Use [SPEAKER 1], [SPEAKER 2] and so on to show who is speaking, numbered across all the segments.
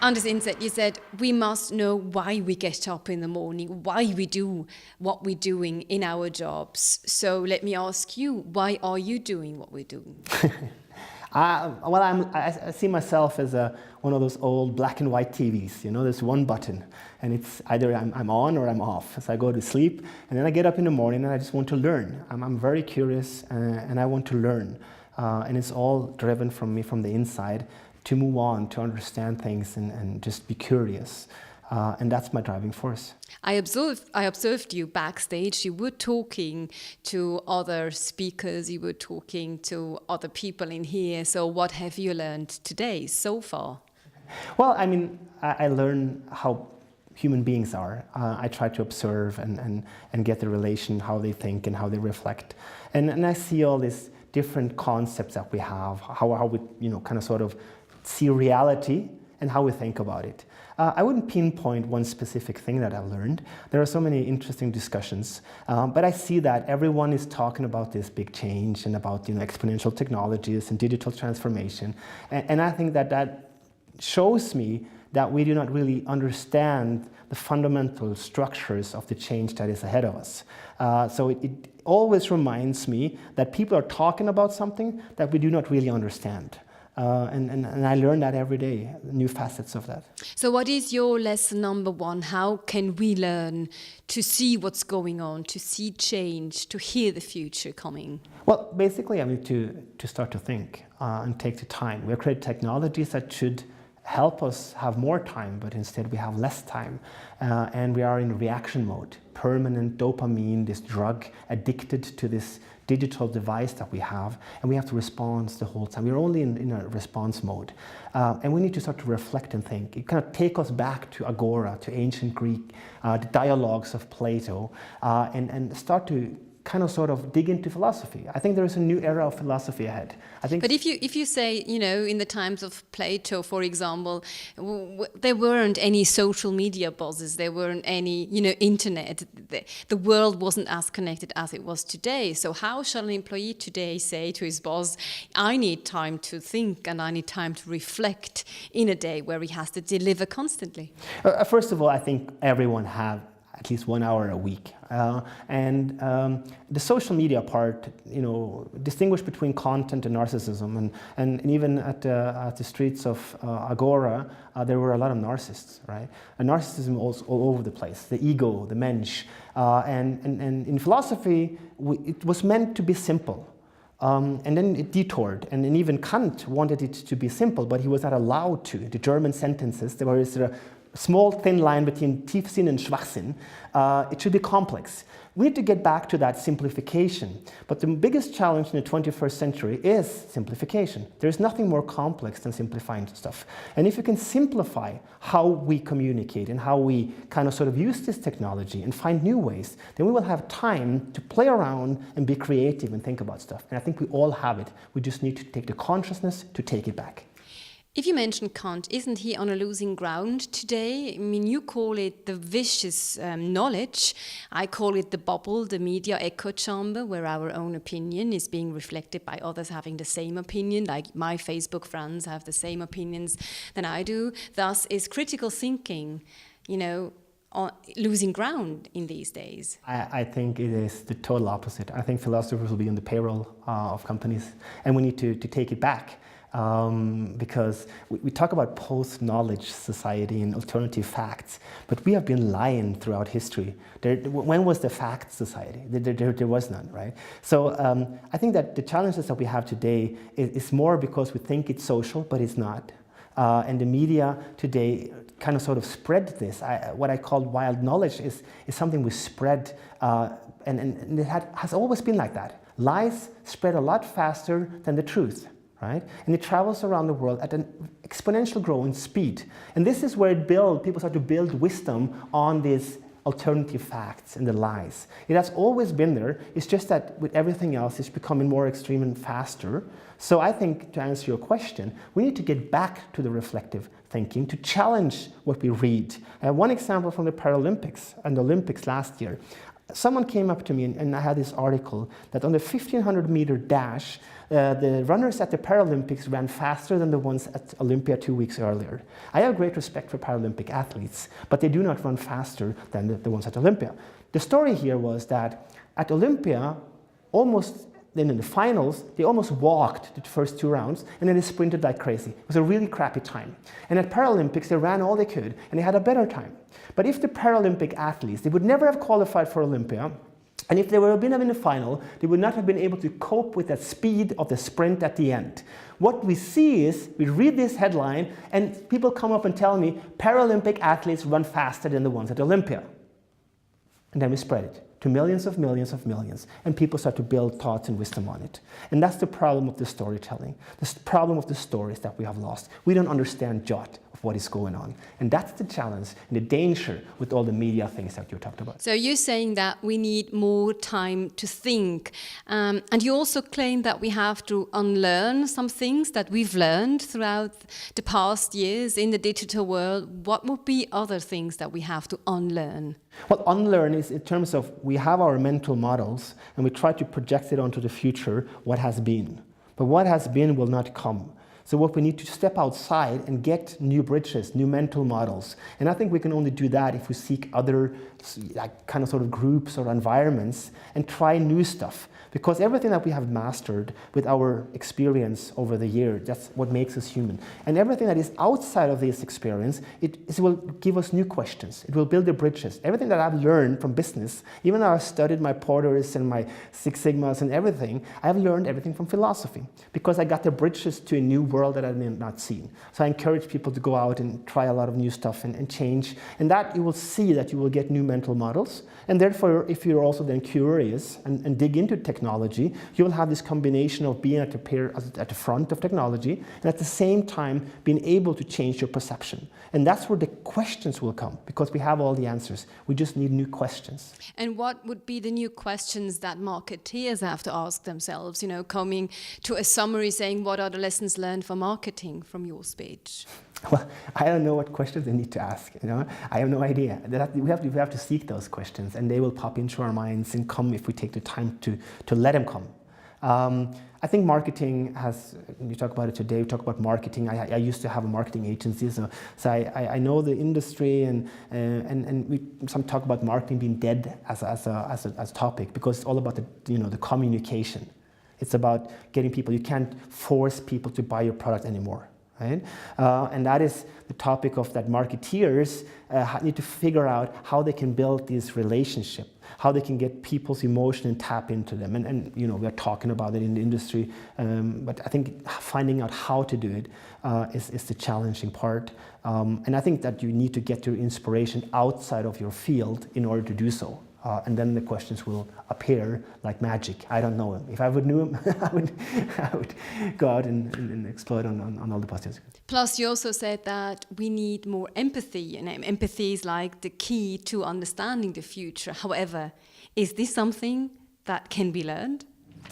[SPEAKER 1] Under Indset, you said we must know why we get up in the morning, why we do what we're doing in our jobs. So let me ask you, why are you doing what we're doing?
[SPEAKER 2] I see myself as one of those old black and white TVs. You know, there's one button, and it's either I'm on or I'm off. So I go to sleep, and then I get up in the morning, and I just want to learn. I'm very curious, and I want to learn. And it's all driven from me from the inside, to move on, to understand things and just be curious. And that's my driving force.
[SPEAKER 1] I observed you backstage. You were talking to other speakers, you were talking to other people in here. So what have you learned today so far?
[SPEAKER 2] Well, I mean, I learn how human beings are. I try to observe and get the relation, how they think and how they reflect. And I see all these different concepts that we have, how we, kind of sort of see reality and how we think about it. I wouldn't pinpoint one specific thing that I've learned. There are so many interesting discussions, but I see that everyone is talking about this big change and about exponential technologies and digital transformation, and I think that shows me that we do not really understand the fundamental structures of the change that is ahead of us. So it always reminds me that people are talking about something that we do not really understand. And I learn that every day, new facets of that.
[SPEAKER 1] So what is your lesson number one? How can we learn to see what's going on, to see change, to hear the future coming?
[SPEAKER 2] Well, basically, I mean, to start to think and take the time. We have created technologies that should help us have more time, but instead we have less time. And we are in reaction mode, permanent dopamine, this drug, addicted to this digital device that we have, and we have to respond the whole time. We're only in a response mode. And we need to start to reflect and think. It kind of take us back to Agora, to ancient Greek, the dialogues of Plato, and start to kind of sort of dig into philosophy. I think there is a new era of philosophy ahead.
[SPEAKER 1] But if you say, in the times of Plato, for example, there weren't any social media buzzes, there weren't any, internet. The world wasn't as connected as it was today. So how shall an employee today say to his boss, I need time to think and I need time to reflect in a day where he has to deliver constantly?
[SPEAKER 2] First of all, I think everyone have at least 1 hour a week. The social media part, distinguish between content and narcissism. And even at the streets of Agora, there were a lot of narcissists, right? And narcissism was all over the place, the ego, the mensch. And in philosophy, it was meant to be simple. And then it detoured, and even Kant wanted it to be simple, but he was not allowed to. The German sentences, there was a small thin line between Tiefsinn and Schwachsinn. It should be complex. We need to get back to that simplification. But the biggest challenge in the 21st century is simplification. There's nothing more complex than simplifying stuff. And if you can simplify how we communicate and how we kind of sort of use this technology and find new ways, then we will have time to play around and be creative and think about stuff. And I think we all have it. We just need to take the consciousness to take it back.
[SPEAKER 1] If you mentioned Kant, isn't he on a losing ground today? I mean, you call it the vicious knowledge. I call it the bubble, the media echo chamber, where our own opinion is being reflected by others having the same opinion, like my Facebook friends have the same opinions than I do. Thus, is critical thinking, losing ground in these days?
[SPEAKER 2] I think it is the total opposite. I think philosophers will be on the payroll of companies, and we need to take it back. Because we talk about post-knowledge society and alternative facts, but we have been lying throughout history. When was the fact society? There was none, right? So I think that the challenges that we have today is more because we think it's social, but it's not. And the media today kind of sort of spread this. What I call wild knowledge is something we spread, and it has always been like that. Lies spread a lot faster than the truth. Right? And it travels around the world at an exponential growing speed. And this is where people start to build wisdom on these alternative facts and the lies. It has always been there. It's just that with everything else, it's becoming more extreme and faster. So I think, to answer your question, we need to get back to the reflective thinking, to challenge what we read. One example from the Paralympics and the Olympics last year. someone came up to me and I had this article that on the 1500 meter dash, the runners at the Paralympics ran faster than the ones at Olympia 2 weeks earlier. I have great respect for Paralympic athletes, but they do not run faster than the ones at Olympia. The story here was that at Olympia, then in the finals, they almost walked the first 2 rounds, and then they sprinted like crazy. It was a really crappy time. And at Paralympics, they ran all they could, and they had a better time. But if the Paralympic athletes, they would never have qualified for Olympia, and if they would have been in the final, they would not have been able to cope with that speed of the sprint at the end. What we see is, we read this headline, and people come up and tell me, Paralympic athletes run faster than the ones at Olympia. And then we spread it to millions of millions of millions, and people start to build thoughts and wisdom on it. And that's the problem of the storytelling, the problem of the stories that we have lost. We don't understand jot of what is going on. And that's the challenge and the danger with all the media things that you talked about.
[SPEAKER 1] So you're saying that we need more time to think. And you also claim that we have to unlearn some things that we've learned throughout the past years in the digital world. What would be other things that we have to unlearn?
[SPEAKER 2] Well, unlearn is in terms of we have our mental models and we try to project it onto the future, what has been. But what has been will not come. So what we need to step outside and get new bridges, new mental models. And I think we can only do that if we seek other kind of sort of groups or environments and try new stuff. Because everything that we have mastered with our experience over the years, that's what makes us human. And everything that is outside of this experience, it will give us new questions. It will build the bridges. Everything that I've learned from business, even though I've studied my Porters and my Six Sigmas and everything, I've learned everything from philosophy. Because I got the bridges to a new world that I had not seen. So I encourage people to go out and try a lot of new stuff and change. And that you will see that you will get new mental models. And therefore, if you're also then curious and dig into technology, you will have this combination of being at the front of technology and at the same time being able to change your perception. And that's where the questions will come, because we have all the answers. We just need new questions.
[SPEAKER 1] And what would be the new questions that marketeers have to ask themselves, you know, coming to a summary saying what are the lessons learned for marketing from your speech?
[SPEAKER 2] Well, I don't know what questions they need to ask. You know, I have no idea. We have to seek those questions, and they will pop into our minds and come if we take the time to let them come. I think marketing has. You talk about it today. We talk about marketing. I used to have a marketing agency, so I know the industry, and we some talk about marketing being dead as a topic, because it's all about the communication. It's about getting people. You can't force people to buy your product anymore. Right? And that is the topic of that marketeers need to figure out how they can build this relationship, how they can get people's emotion and tap into them. And we're talking about it in the industry, but I think finding out how to do it is the challenging part. And I think that you need to get your inspiration outside of your field in order to do so. And then the questions will appear like magic. I don't know him. If I would know him, I would go out and explode on all the possibilities.
[SPEAKER 1] Plus, you also said that we need more empathy. And empathy is like the key to understanding the future. However, is this something that can be learned?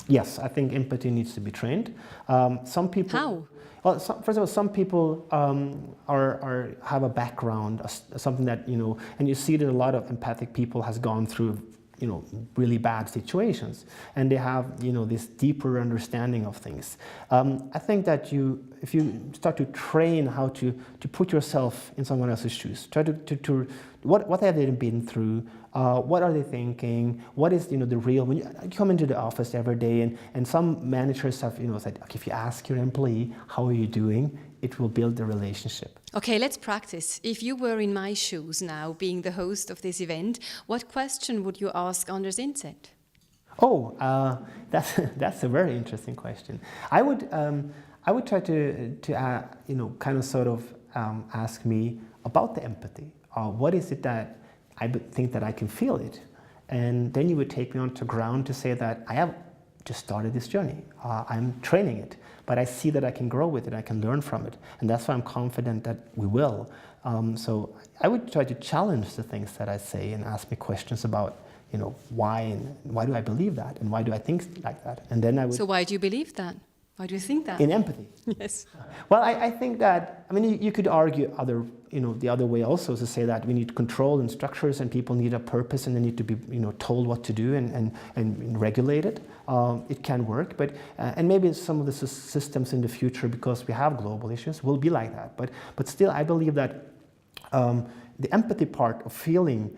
[SPEAKER 2] Yes, I think empathy needs to be trained. Some people.
[SPEAKER 1] How?
[SPEAKER 2] Well, first of all, some people have a background, something that, and you see that a lot of empathic people has gone through, really bad situations, and they have, this deeper understanding of things. I think that if you start to train how to put yourself in someone else's shoes, try to what have they been through, what are they thinking, what is, the real, when you come into the office every day, and some managers have, said, okay, if you ask your employee, how are you doing, it will build the relationship.
[SPEAKER 1] Okay, let's practice. If you were in my shoes now, being the host of this event, what question would you ask Anders Indset?
[SPEAKER 2] Oh, that's a very interesting question. I would try to kind of sort of ask me about the empathy. What is it that I think that I can feel it? And then you would take me onto ground to say that I have just started this journey. I'm training it, but I see that I can grow with it, I can learn from it. And that's why I'm confident that we will. So I would try to challenge the things that I say and ask me questions about, why do I believe that? And why do I think like that? And then I would...
[SPEAKER 1] So why do you believe that? Why do you think that?
[SPEAKER 2] In empathy.
[SPEAKER 1] Yes.
[SPEAKER 2] Well, I think that, I mean, you could argue the other way also, to say that we need control and structures, and people need a purpose, and they need to be, told what to do and regulated. It can work, but and maybe some of the systems in the future, because we have global issues, will be like that. But still, I believe that the empathy part of feeling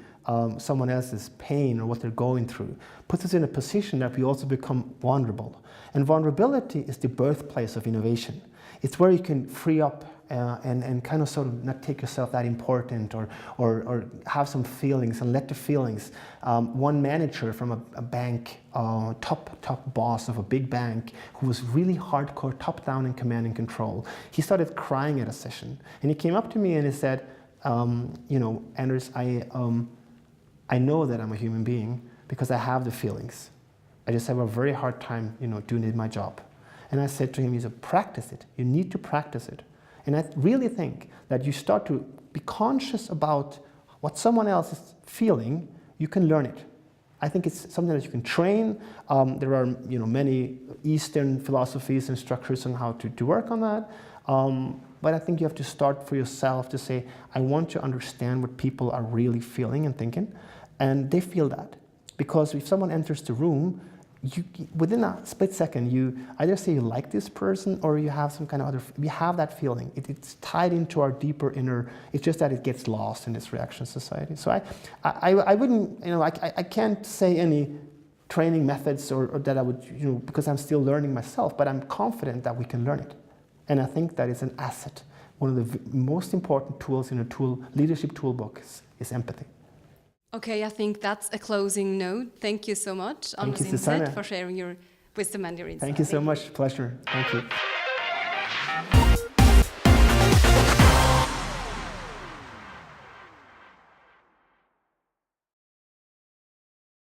[SPEAKER 2] someone else's pain or what they're going through puts us in a position that we also become vulnerable. And vulnerability is the birthplace of innovation. It's where you can free up and kind of sort of not take yourself that important, or have some feelings and let the feelings. One manager from a bank, top boss of a big bank, who was really hardcore, top down in command and control, he started crying at a session. And he came up to me and he said, Anders, I know that I'm a human being because I have the feelings. I just have a very hard time, doing my job. And I said to him, practice it. You need to practice it. And I really think that you start to be conscious about what someone else is feeling, you can learn it. I think it's something that you can train. There are, many Eastern philosophies and structures on how to work on that. But I think you have to start for yourself to say, I want to understand what people are really feeling and thinking. And they feel that. Because if someone enters the room, within a split second, you either say you like this person, or you have some kind of you have that feeling. It's tied into our deeper inner, it's just that it gets lost in this reaction society. So I wouldn't, I can't say any training methods or that I would, because I'm still learning myself, but I'm confident that we can learn it. And I think that is an asset. One of the most important tools in a leadership toolbook is empathy.
[SPEAKER 1] Okay, I think that's a closing note. Thank you so much, Anders Indset, for sharing your wisdom and your insight.
[SPEAKER 2] Thank you so much. Pleasure. Thank you.